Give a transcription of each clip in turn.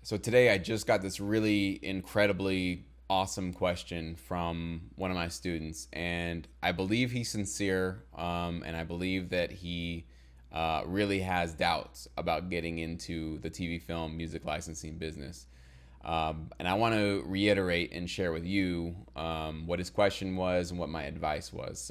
So today I just got this really incredibly awesome question from one of my students, and I believe he's sincere, and I believe that he really has doubts about getting into the TV film music licensing business. And I want to reiterate and share with you what his question was and what my advice was.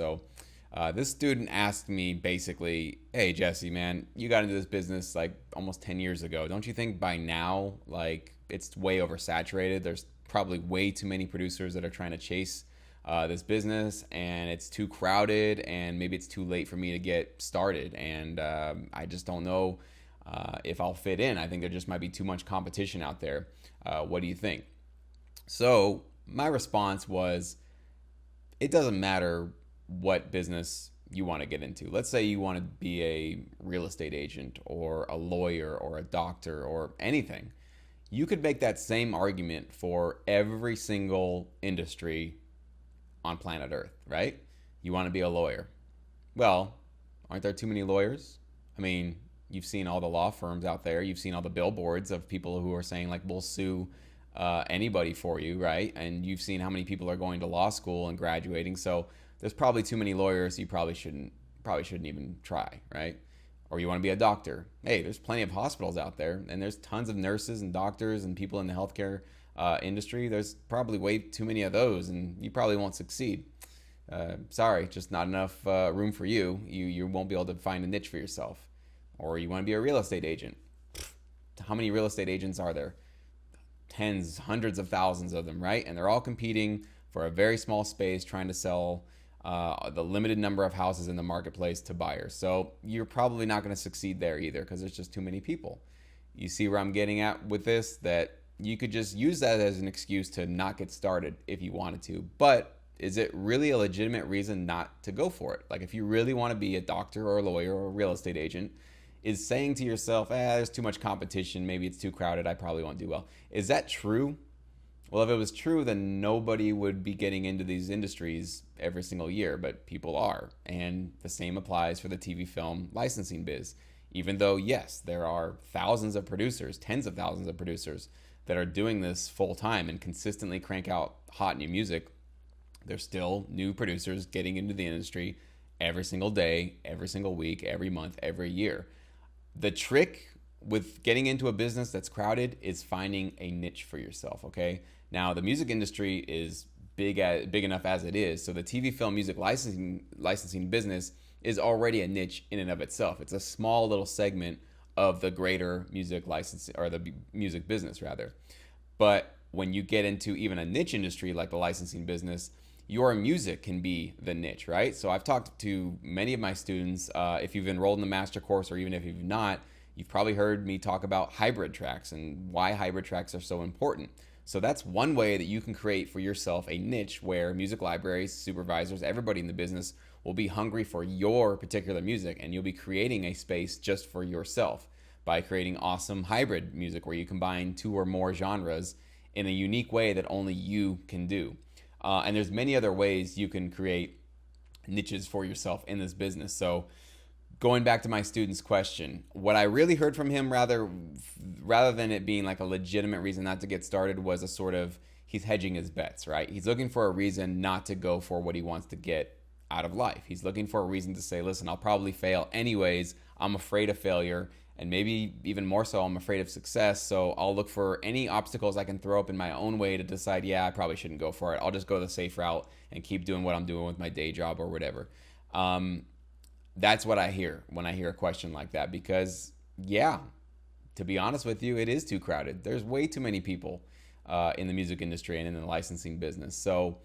This student asked me basically, "Hey Jesse, man, you got into this business like almost 10 years ago. Don't you think by now like it's way oversaturated? There's probably way too many producers that are trying to chase this business, and it's too crowded, and maybe it's too late for me to get started, and I just don't know if I'll fit in. I think there just might be too much competition out there. What do you think?" So my response was, it doesn't matter what business you want to get into. Let's say you want to be a real estate agent or a lawyer or a doctor or anything. You could make that same argument for every single industry on planet Earth, right? You want to be a lawyer. Well, aren't there too many lawyers? I mean, you've seen all the law firms out there. You've seen all the billboards of people who are saying, like, we'll sue anybody for you, right? And you've seen how many people are going to law school and graduating. So there's probably too many lawyers. You probably shouldn't even try, right? Or you want to be a doctor. Hey, there's plenty of hospitals out there, and there's tons of nurses and doctors and people in the healthcare industry. There's probably way too many of those, and you probably won't succeed. Sorry, just not enough room for you. You won't be able to find a niche for yourself. Or you want to be a real estate agent. How many real estate agents are there? Tens, hundreds of thousands of them, right? And they're all competing for a very small space, trying to sell the limited number of houses in the marketplace to buyers. So you're probably not going to succeed there either, because there's just too many people. You see where I'm getting at with this? That you could just use that as an excuse to not get started if you wanted to. But is it really a legitimate reason not to go for it? Like, if you really want to be a doctor or a lawyer or a real estate agent, is saying to yourself, there's too much competition, maybe it's too crowded, I probably won't do well. Is that true? Well, if it was true, then nobody would be getting into these industries every single year, but people are. And the same applies for the TV film licensing biz. Even though, yes, there are thousands of producers, tens of thousands of producers that are doing this full time and consistently crank out hot new music, there's still new producers getting into the industry every single day, every single week, every month, every year. The trick with getting into a business that's crowded is finding a niche for yourself, okay? Now, the music industry is big enough as it is, so the TV film music licensing business is already a niche in and of itself. It's a small little segment of the greater music license, or the music business rather. But when you get into even a niche industry like the licensing business, your music can be the niche, right? So I've talked to many of my students. If you've enrolled in the master course, or even if you've not, you've probably heard me talk about hybrid tracks and why hybrid tracks are so important. So that's one way that you can create for yourself a niche where music libraries, supervisors, everybody in the business will be hungry for your particular music, and you'll be creating a space just for yourself by creating awesome hybrid music where you combine two or more genres in a unique way that only you can do. And there's many other ways you can create niches for yourself in this business. So going back to my student's question, what I really heard from him, rather than it being like a legitimate reason not to get started, was a sort of, he's hedging his bets, right? He's looking for a reason not to go for what he wants to get out of life. He's looking for a reason to say, listen, I'll probably fail anyways. I'm afraid of failure. And maybe even more so, I'm afraid of success. So I'll look for any obstacles I can throw up in my own way to decide, yeah, I probably shouldn't go for it. I'll just go the safe route and keep doing what I'm doing with my day job or whatever. That's what I hear when I hear a question like that, because, yeah, to be honest with you, it is too crowded. There's way too many people in the music industry and in the licensing business. So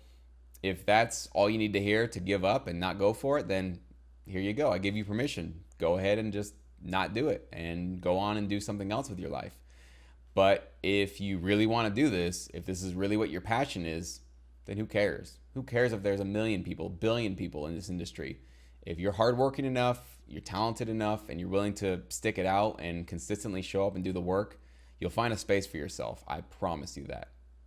if that's all you need to hear to give up and not go for it, then here you go. I give you permission. Go ahead and just not do it and go on and do something else with your life. But if you really want to do this, if this is really what your passion is, then who cares? Who cares if there's a million people, billion people in this industry? If you're hardworking enough, you're talented enough, and you're willing to stick it out and consistently show up and do the work, you'll find a space for yourself. I promise you that.